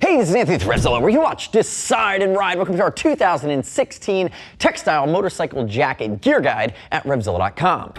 Hey, this is Anthony with RevZilla, where you watch, decide, and ride. Welcome to our 2016 Textile Motorcycle Jacket Gear Guide at RevZilla.com.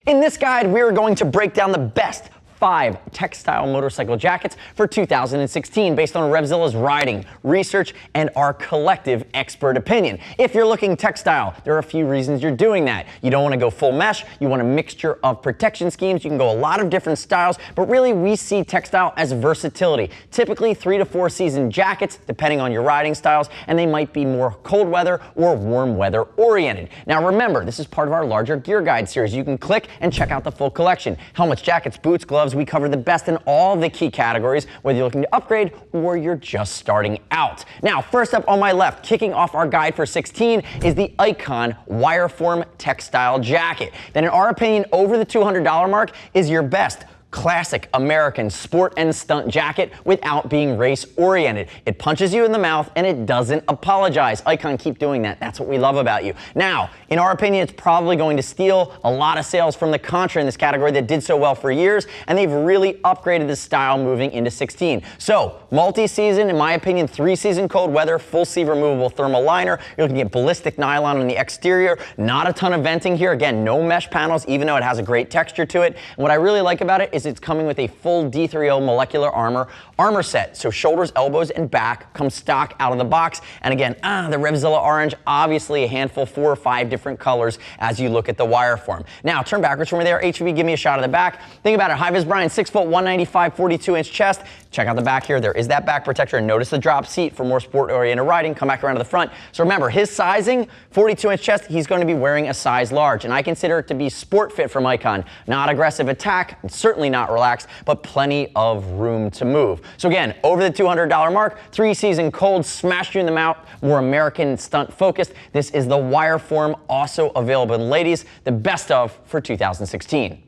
In this guide, we are going to break down the best 5 textile motorcycle jackets for 2016 based on RevZilla's riding, research, and our collective expert opinion. If you're looking textile, there are a few reasons you're doing that. You don't want to go full mesh, you want a mixture of protection schemes, you can go a lot of different styles, but really we see textile as versatility. Typically 3 to 4 season jackets, depending on your riding styles, and they might be more cold weather or warm weather oriented. Now remember, this is part of our larger gear guide series. You can click and check out the full collection. Helmets, jackets, boots, gloves. We cover the best in all the key categories, whether you're looking to upgrade or you're just starting out. Now, first up on my left, kicking off our guide for 16 is the Icon Wireform Textile Jacket. That, in our opinion, over the $200 mark is your best classic American sport and stunt jacket without being race oriented. It punches you in the mouth and it doesn't apologize. Icon, keep doing that. That's what we love about you. Now, in our opinion, it's probably going to steal a lot of sales from the Contra in this category that did so well for years, and they've really upgraded the style moving into 16. So, multi-season, in my opinion, 3-season cold weather, full sleeve removable thermal liner. You're looking at ballistic nylon on the exterior, not a ton of venting here. Again, no mesh panels, even though it has a great texture to it. And what I really like about it is it's coming with a full D3O molecular armor set. So shoulders, elbows, and back come stock out of the box. And again, the RevZilla orange, obviously a handful, 4 or 5 different colors as you look at the Wireform. Now, turn backwards from me there. HV, give me a shot of the back. Think about it. High-vis Brian, 6 foot, 195, 42-inch chest. Check out the back here. There is that back protector. And notice the drop seat for more sport-oriented riding. Come back around to the front. So remember, his sizing, 42-inch chest, he's going to be wearing a size large. And I consider it to be sport fit from Icon. Not aggressive attack, and certainly not relaxed, but plenty of room to move. So again, over the $200 mark, 3-season cold, smashed you in the mouth, more American stunt focused. This is the Wireform, also available in ladies, the best of for 2016.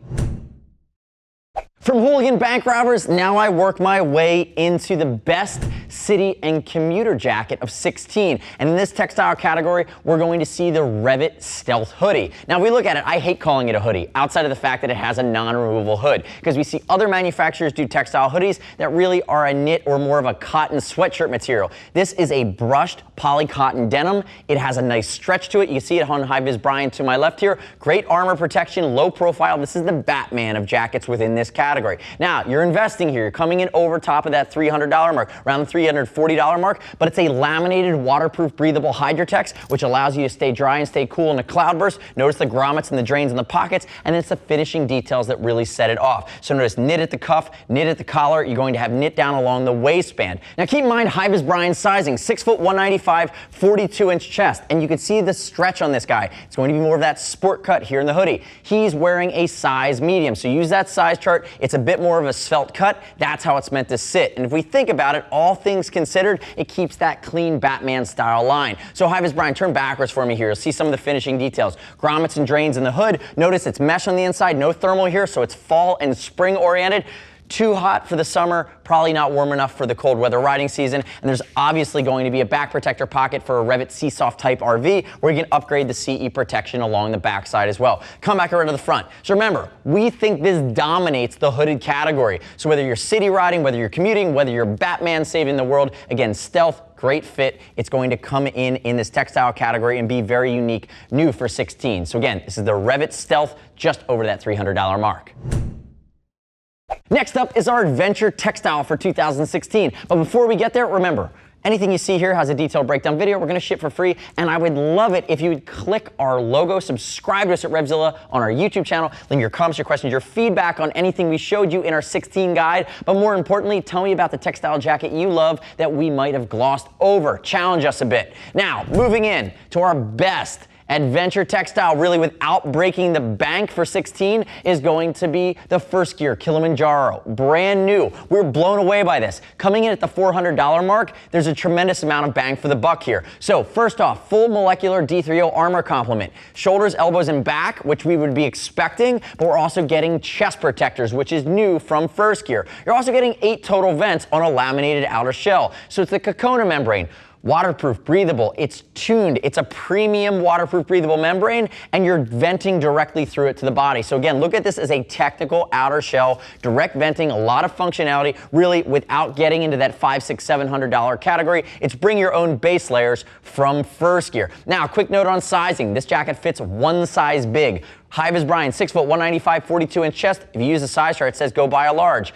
From hooligan bank robbers, now I work my way into the best city and commuter jacket of 16. And in this textile category, we're going to see the Revit Stealth Hoodie. Now, if we look at it, I hate calling it a hoodie, outside of the fact that it has a non-removable hood, because we see other manufacturers do textile hoodies that really are a knit or more of a cotton sweatshirt material. This is a brushed poly cotton denim. It has a nice stretch to it. You see it on High-Vis Brian to my left here. Great armor protection, low profile. This is the Batman of jackets within this category. Now, you're investing here. You're coming in over top of that $300 mark, around the $340 mark, but it's a laminated, waterproof, breathable Hydrotex, which allows you to stay dry and stay cool in a cloudburst. Notice the grommets and the drains in the pockets, and it's the finishing details that really set it off. So notice knit at the cuff, knit at the collar. You're going to have knit down along the waistband. Now, keep in mind High-Vis Brian's sizing, 6 foot, 195, 42-inch chest, and you can see the stretch on this guy. It's going to be more of that sport cut here in the hoodie. He's wearing a size medium, so use that size chart. It's a bit more of a svelte cut. That's how it's meant to sit. And if we think about it, all things considered, it keeps that clean Batman style line. So High-Vis Brian, turn backwards for me here. You'll see some of the finishing details. Grommets and drains in the hood. Notice it's mesh on the inside, no thermal here, so it's fall and spring oriented. Too hot for the summer, probably not warm enough for the cold weather riding season. And there's obviously going to be a back protector pocket for a Revit Seasoft type RV, where you can upgrade the CE protection along the backside as well. Come back around to the front. So remember, we think this dominates the hooded category. So whether you're city riding, whether you're commuting, whether you're Batman saving the world, again, stealth, great fit. It's going to come in this textile category and be very unique, new for 16. So again, this is the Revit Stealth, just over that $300 mark. Next up is our Adventure Textile for 2016. But before we get there, remember, anything you see here has a detailed breakdown video. We're going to ship for free, and I would love it if you would click our logo, subscribe to us at RevZilla on our YouTube channel, leave your comments, your questions, your feedback on anything we showed you in our 16 guide. But more importantly, tell me about the textile jacket you love that we might have glossed over. Challenge us a bit. Now, moving in to our best adventure textile, really without breaking the bank for 16, is going to be the First Gear Kilimanjaro. Brand new. We're blown away by this. Coming in at the $400 mark, there's a tremendous amount of bang for the buck here. So first off, full molecular D3O armor complement. Shoulders, elbows, and back, which we would be expecting, but we're also getting chest protectors, which is new from First Gear. You're also getting 8 total vents on a laminated outer shell. So it's the Kokona membrane. Waterproof, breathable, it's tuned, it's a premium waterproof breathable membrane, and you're venting directly through it to the body. So again, look at this as a technical outer shell, direct venting, a lot of functionality, really without getting into that $500, $600, $700 category. It's bring your own base layers from First Gear. Now, quick note on sizing. This jacket fits one size big. High vis Brian, 6 foot, 195, 42-inch chest. If you use a size chart, it says go buy a large.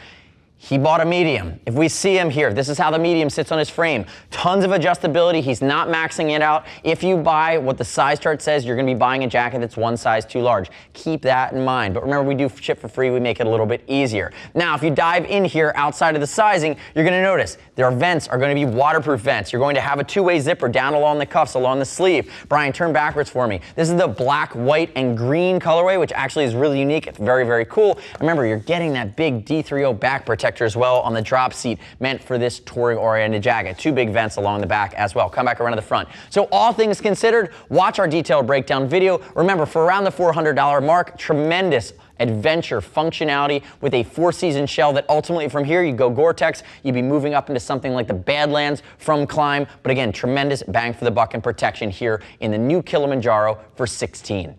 He bought a medium. If we see him here, this is how the medium sits on his frame. Tons of adjustability. He's not maxing it out. If you buy what the size chart says, you're going to be buying a jacket that's one size too large. Keep that in mind. But remember, we do ship for free. We make it a little bit easier. Now, if you dive in here outside of the sizing, you're going to notice their vents are going to be waterproof vents. You're going to have a two-way zipper down along the cuffs, along the sleeve. Brian, turn backwards for me. This is the black, white, and green colorway, which actually is really unique. It's very, very cool. Remember, you're getting that big D30 back protector as well on the drop seat, meant for this touring-oriented jacket. Two big vents along the back as well. Come back around to the front. So all things considered, watch our detailed breakdown video. Remember, for around the $400 mark, tremendous adventure functionality with a 4-season shell that ultimately from here you go Gore-Tex, you'd be moving up into something like the Badlands from Climb. But again, tremendous bang for the buck and protection here in the new Kilimanjaro for $16.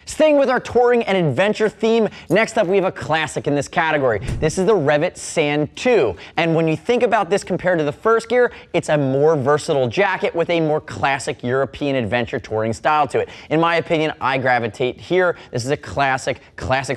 Staying with our touring and adventure theme, next up we have a classic in this category. This is the Revit Sand 2. And when you think about this compared to the First Gear, it's a more versatile jacket with a more classic European adventure touring style to it. In my opinion, I gravitate here. This is a classic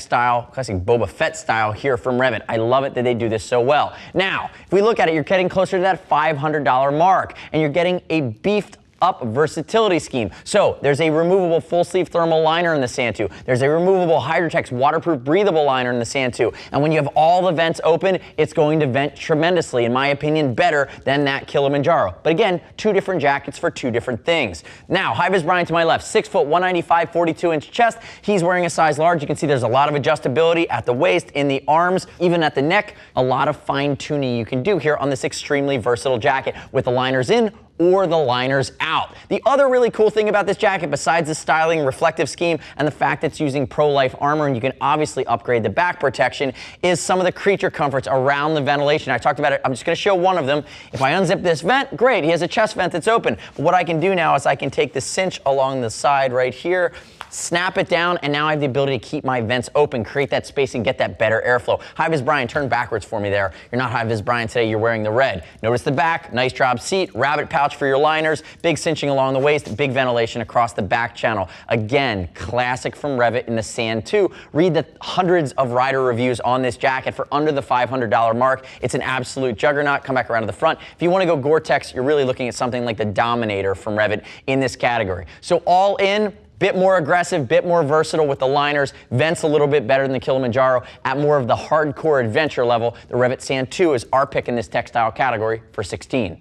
style, classic Boba Fett style here from Revit. I love it that they do this so well. Now, if we look at it, you're getting closer to that $500 mark, and you're getting a beefed up versatility scheme. So there's a removable full sleeve thermal liner in the Sand 2. There's a removable Hydrotex waterproof breathable liner in the Sand 2. And when you have all the vents open, it's going to vent tremendously, in my opinion, better than that Kilimanjaro. But again, two different jackets for two different things. Now, High vis Brian to my left, 6 foot, 195, 42-inch chest. He's wearing a size large. You can see there's a lot of adjustability at the waist, in the arms, even at the neck. A lot of fine tuning you can do here on this extremely versatile jacket with the liners in or the liners out. The other really cool thing about this jacket, besides the styling, reflective scheme, and the fact that it's using pro-life armor, and you can obviously upgrade the back protection, is some of the creature comforts around the ventilation. I talked about it. I'm just going to show one of them. If I unzip this vent, great, he has a chest vent that's open. But what I can do now is I can take the cinch along the side right here, snap it down, and now I have the ability to keep my vents open, create that space, and get that better airflow. High vis Brian, turn backwards for me there. You're not High vis Brian today, you're wearing the red. Notice the back, nice drop seat, rabbit pouch for your liners, big cinching along the waist, big ventilation across the back channel. Again, classic from Revit in the Sand 2. Read the hundreds of rider reviews on this jacket for under the $500 mark. It's an absolute juggernaut. Come back around to the front. If you want to go Gore-Tex, you're really looking at something like the Dominator from Revit in this category. So all in, bit more aggressive, bit more versatile with the liners, vents a little bit better than the Kilimanjaro. At more of the hardcore adventure level, the Revit Sand 2 is our pick in this textile category for $16.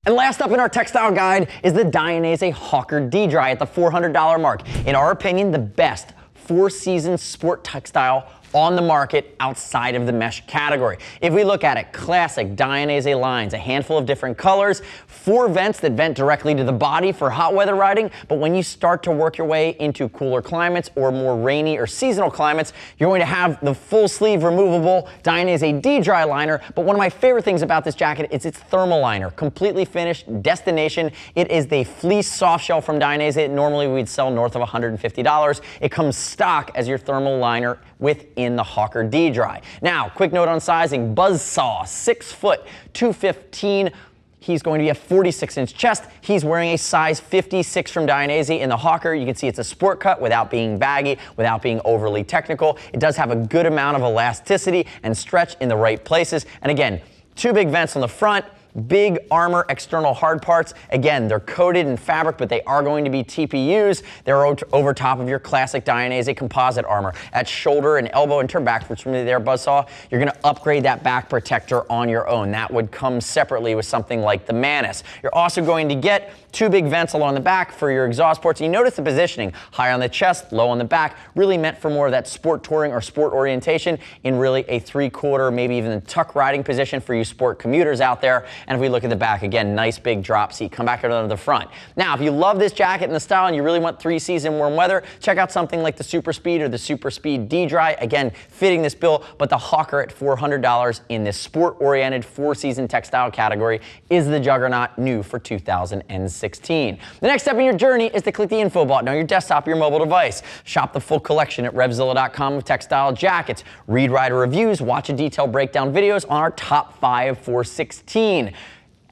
And last up in our textile guide is the Dainese Hawker D-Dry at the $400 mark. In our opinion, the best 4-season sport textile on the market outside of the mesh category. If we look at it, classic Dainese lines, a handful of different colors, 4 vents that vent directly to the body for hot weather riding, but when you start to work your way into cooler climates or more rainy or seasonal climates, you're going to have the full sleeve removable Dainese D-Dry liner. But one of my favorite things about this jacket is its thermal liner, completely finished, destination. It is the fleece soft shell from Dainese. Normally we'd sell north of $150. It comes stock as your thermal liner within the Hawker D-Dry. Now, quick note on sizing, Buzzsaw, 6 foot, 215. He's going to be a 46-inch chest. He's wearing a size 56 from Dainese in the Hawker. You can see it's a sport cut without being baggy, without being overly technical. It does have a good amount of elasticity and stretch in the right places. And again, 2 big vents on the front, big armor external hard parts. Again, they're coated in fabric, but they are going to be TPUs. They're over top of your classic Dainese composite armor. At shoulder and elbow, and turn backwards from me there, Buzzsaw, you're going to upgrade that back protector on your own. That would come separately with something like the Manus. You're also going to get two big vents along the back for your exhaust ports. You notice the positioning, high on the chest, low on the back, really meant for more of that sport touring or sport orientation in really a 3/4, maybe even a tuck riding position for you sport commuters out there. And if we look at the back, again, nice big drop seat. Come back to the front. Now, if you love this jacket and the style and you really want 3-season warm weather, check out something like the Super Speed or the Super Speed D-Dry. Again, fitting this bill, but the hawker at $400 in this sport-oriented 4-season textile category is the juggernaut new for 2016. The next step in your journey is to click the info button on your desktop or your mobile device. Shop the full collection at RevZilla.com of textile jackets. Read rider reviews, watch a detailed breakdown videos on our top 5 for 16.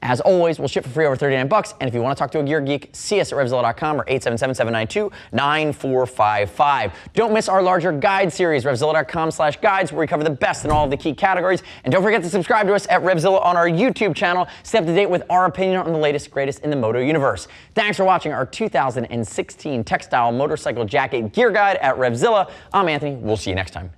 As always, we'll ship for free over $39. And if you want to talk to a gear geek, see us at RevZilla.com or 877-792-9455. Don't miss our larger guide series, RevZilla.com/guides, where we cover the best in all of the key categories. And don't forget to subscribe to us at RevZilla on our YouTube channel. Stay up to date with our opinion on the latest, greatest in the moto universe. Thanks for watching our 2016 Textile Motorcycle Jacket Gear Guide at RevZilla. I'm Anthony. We'll see you next time.